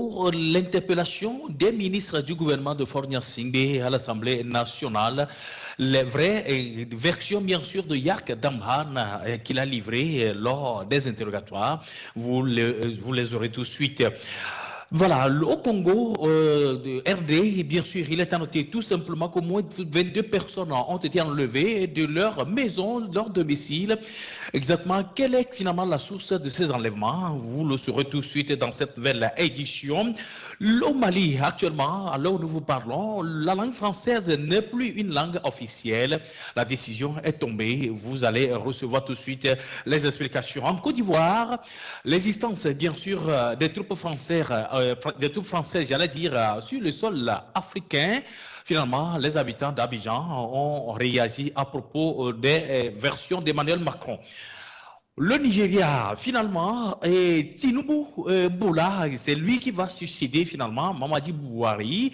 Congo, l'interpellation des ministres du gouvernement de Faure Singbe à l'Assemblée nationale, les vraies versions bien sûr de Yak Damhan qu'il a livrées lors des interrogatoires, vous les aurez tout de suite. Voilà, au Congo, de RD, bien sûr, il est annoté tout simplement qu'au moins 22 personnes ont été enlevées de leur maison, de leur domicile. Exactement, quelle est finalement la source de ces enlèvements? Vous le saurez tout de suite dans cette nouvelle édition. Au Mali, actuellement, à l'heure où nous vous parlons, la langue française n'est plus une langue officielle. La décision est tombée. Vous allez recevoir tout de suite les explications. En Côte d'Ivoire, l'existence, bien sûr, des troupes françaises, j'allais dire, sur le sol africain. Finalement, les habitants d'Abidjan ont réagi à propos des versions d'Emmanuel Macron. Le Nigeria, finalement, et Tinubu Boula, c'est lui qui va succéder finalement Mamadi Bouhari.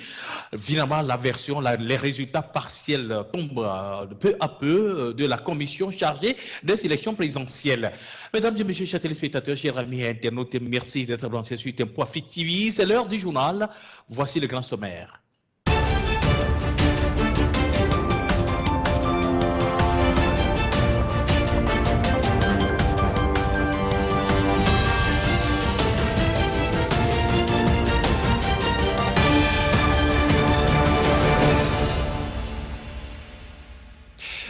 Finalement, la version, les résultats partiels tombent peu à peu de la commission chargée des élections présidentielles. Mesdames et messieurs, chers téléspectateurs, chers amis internautes, merci d'être branchés sur Tempo Afrique TV. C'est l'heure du journal. Voici le grand sommaire.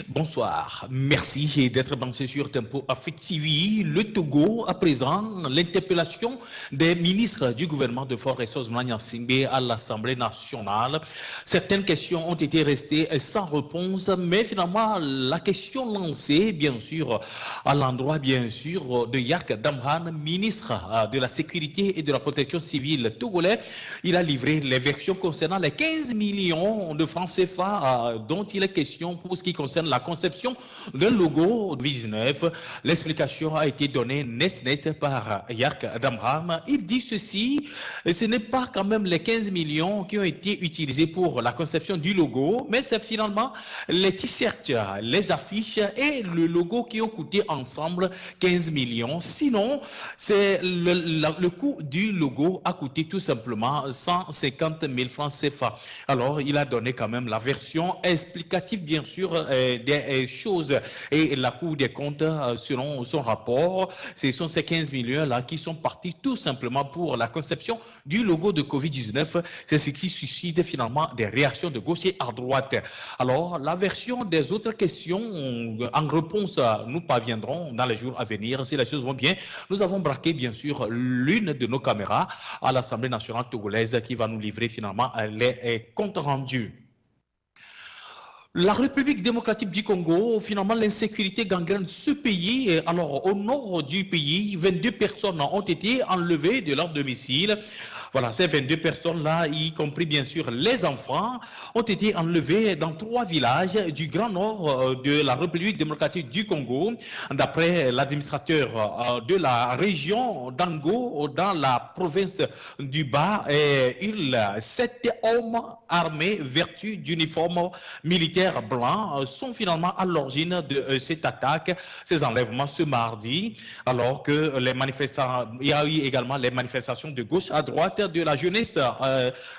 Bonsoir, merci d'être branché sur Tempo Afrique TV. Le Togo, à présent, l'interpellation des ministres du gouvernement de Faure Singbe à l'Assemblée nationale. Certaines questions ont été restées sans réponse, mais finalement, la question lancée, bien sûr, à l'endroit, bien sûr, de Yak Damhan, ministre de la Sécurité et de la Protection civile togolais, il a livré les versions concernant les 15 millions de francs CFA dont il est question pour ce qui concerne la conception d'un logo 19. L'explication a été donnée net par Yak Damhan. Il dit ceci, ce n'est pas quand même les 15 millions qui ont été utilisés pour la conception du logo, mais c'est finalement les t-shirts, les affiches et le logo qui ont coûté ensemble 15 millions. Sinon, c'est le coût du logo a coûté tout simplement 150 000 francs CFA. Alors, il a donné quand même la version explicative, bien sûr, des choses et la Cour des comptes, selon son rapport, ce sont ces 15 millions-là qui sont partis tout simplement pour la conception du logo de Covid-19. C'est ce qui suscite finalement des réactions de gauche et à droite. Alors, la version des autres questions, en réponse, nous parviendrons dans les jours à venir. Si les choses vont bien, nous avons braqué bien sûr l'une de nos caméras à l'Assemblée nationale togolaise qui va nous livrer finalement les comptes rendus. La République démocratique du Congo, finalement, l'insécurité gangrène ce pays. Alors, au nord du pays, 22 personnes ont été enlevées de leur domicile. Voilà, ces 22 personnes-là, y compris bien sûr les enfants, ont été enlevés dans 3 villages du Grand Nord de la République démocratique du Congo. D'après l'administrateur de la région d'Ango, dans la province du Bas, 7 hommes armés vertus d'uniformes militaires blancs sont finalement à l'origine de cette attaque, ces enlèvements ce mardi, alors que les manifestants, il y a eu également les manifestations de gauche à droite de la jeunesse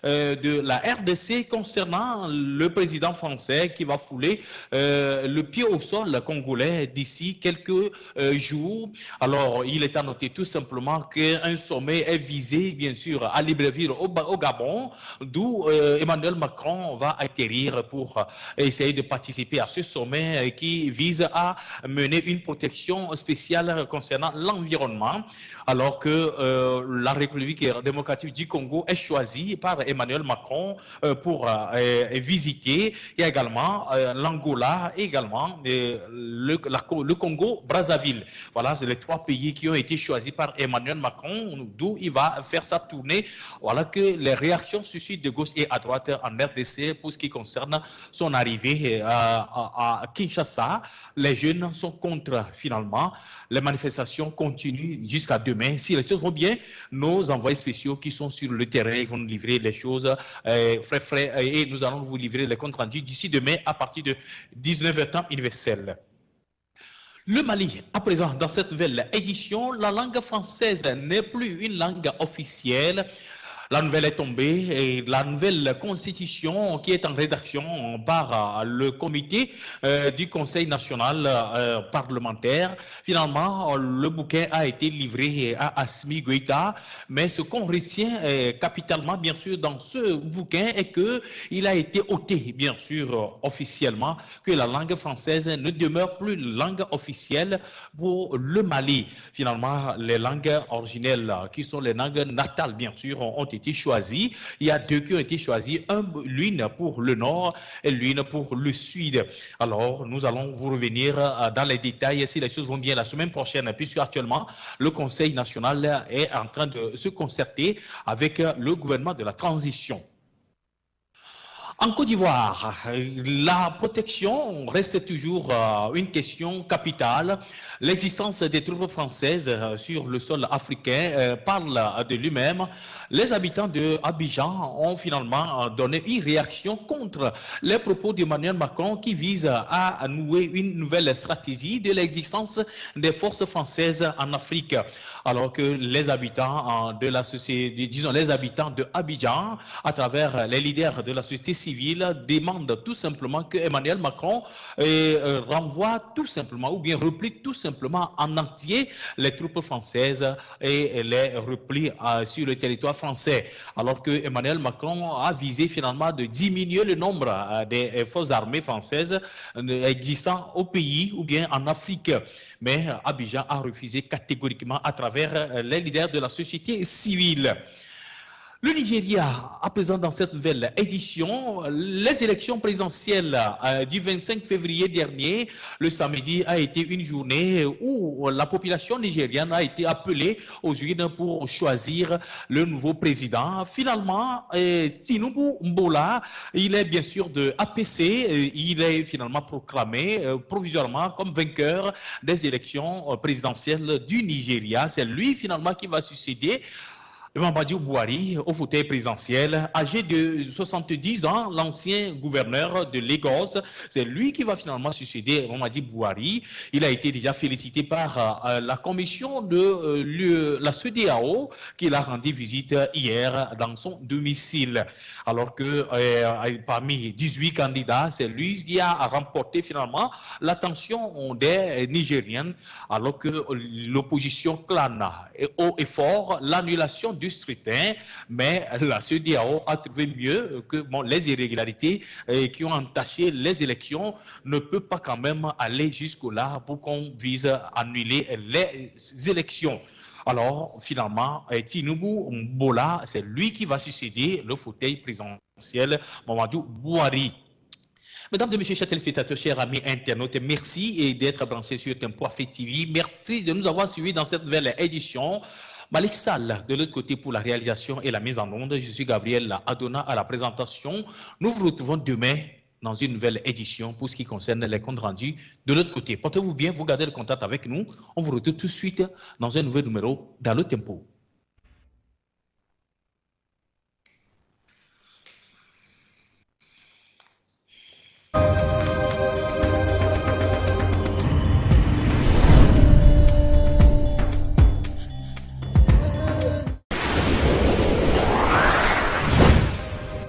de la RDC concernant le président français qui va fouler le pied au sol congolais d'ici quelques jours. Alors, il est à noter tout simplement qu'un sommet est visé, bien sûr, à Libreville, au Gabon, d'où Emmanuel Macron va atterrir pour essayer de participer à ce sommet qui vise à mener une protection spéciale concernant l'environnement, alors que la République démocratique du Congo est choisie par Emmanuel Macron pour visiter. Il y a également l'Angola et également le Congo-Brazzaville. Voilà, c'est les 3 pays qui ont été choisis par Emmanuel Macron, d'où il va faire sa tournée. Voilà que les réactions suscitent de gauche et à droite en RDC pour ce qui concerne son arrivée à Kinshasa. Les jeunes sont contre finalement. Les manifestations continuent jusqu'à demain. Si les choses vont bien, nos envoyés spéciaux qui sont sur le terrain vont nous livrer les choses frais et nous allons vous livrer les comptes rendus d'ici demain à partir de 19h temps universel. Le Mali, à présent, dans cette nouvelle édition, la langue française n'est plus une langue officielle. La nouvelle est tombée et la nouvelle constitution qui est en rédaction par le comité du Conseil national parlementaire. Finalement, le bouquin a été livré à Assimi Goïta, mais ce qu'on retient capitalement, bien sûr, dans ce bouquin est qu'il a été ôté, bien sûr, officiellement, que la langue française ne demeure plus langue officielle pour le Mali. Finalement, les langues originelles, qui sont les langues natales, bien sûr, ont été choisies. Il y a deux qui ont été choisies, l'une pour le nord et l'une pour le sud. Alors, nous allons vous revenir dans les détails si les choses vont bien la semaine prochaine, puisque actuellement, le Conseil national est en train de se concerter avec le gouvernement de la transition. En Côte d'Ivoire, la protection reste toujours une question capitale. L'existence des troupes françaises sur le sol africain parle de lui-même. Les habitants de Abidjan ont finalement donné une réaction contre les propos d'Emmanuel Macron qui vise à nouer une nouvelle stratégie de l'existence des forces françaises en Afrique. Alors que les habitants de la société, disons les habitants de Abidjan, à travers les leaders de la société civile, demande tout simplement que Emmanuel Macron renvoie tout simplement ou bien replie tout simplement en entier les troupes françaises et les replie sur le territoire français. Alors que Emmanuel Macron a visé finalement de diminuer le nombre des forces armées françaises existant au pays ou bien en Afrique. Mais Abidjan a refusé catégoriquement à travers les leaders de la société civile. Le Nigeria, à présent dans cette nouvelle édition, les élections présidentielles du 25 février dernier, le samedi, a été une journée où la population nigériane a été appelée aux urnes pour choisir le nouveau président. Finalement, Tinubu Mbola, il est bien sûr de APC, il est finalement proclamé provisoirement comme vainqueur des élections présidentielles du Nigeria. C'est lui finalement qui va succéder Mamadi Bouhari au fauteuil présidentiel, âgé de 70 ans, l'ancien gouverneur de Lagos. C'est lui qui va finalement succéder Mamadi Bouhari. Il a été déjà félicité par la commission de la CEDEAO qui l'a rendu visite hier dans son domicile. Alors que parmi 18 candidats, c'est lui qui a remporté finalement l'attention des Nigériens, alors que l'opposition clame haut et fort l'annulation du scrutin, mais la CEDEAO a trouvé mieux que les irrégularités qui ont entaché les élections ne peuvent pas quand même aller jusque-là pour qu'on vise à annuler les élections. Alors, finalement, Tinubu Mbola, c'est lui qui va succéder le fauteuil présidentiel Mamadou Bouhari. Mesdames et messieurs, chers téléspectateurs, chers amis internautes, merci d'être branchés sur Tempo Afrique TV. Merci de nous avoir suivis dans cette nouvelle édition. Malik Sall, de l'autre côté pour la réalisation et la mise en onde. Je suis Gabriel Adona à la présentation. Nous vous retrouvons demain dans une nouvelle édition pour ce qui concerne les comptes rendus de l'autre côté. Portez-vous bien, vous gardez le contact avec nous. On vous retrouve tout de suite dans un nouvel numéro dans le Tempo.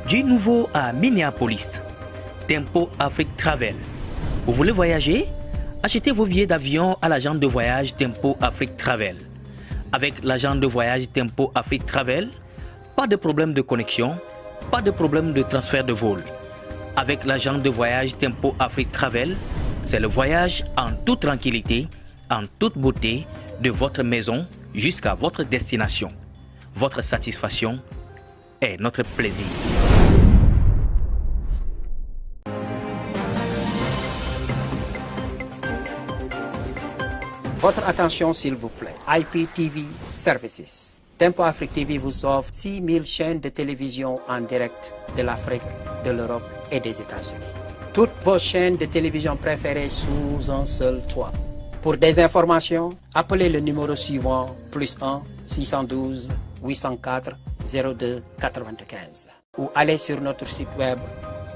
Du nouveau à Minneapolis, Tempo Afrique Travel. Vous voulez voyager? Achetez vos billets d'avion à l'agent de voyage Tempo Afrique Travel. Avec l'agent de voyage Tempo Afrique Travel, pas de problème de connexion, pas de problème de transfert de vol. Avec l'agent de voyage Tempo Afrique Travel, c'est le voyage en toute tranquillité, en toute beauté, de votre maison jusqu'à votre destination. Votre satisfaction est notre plaisir. Votre attention s'il vous plaît. IPTV Services. Tempo Afrique TV vous offre 6000 chaînes de télévision en direct de l'Afrique, de l'Europe et des États-Unis. Toutes vos chaînes de télévision préférées sous un seul toit. Pour des informations, appelez le numéro suivant +1 612 804 02 95 ou allez sur notre site web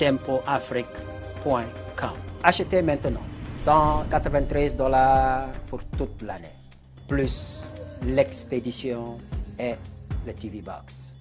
tempoafrique.com. Achetez maintenant $193 pour toute l'année, plus l'expédition et le TV Box.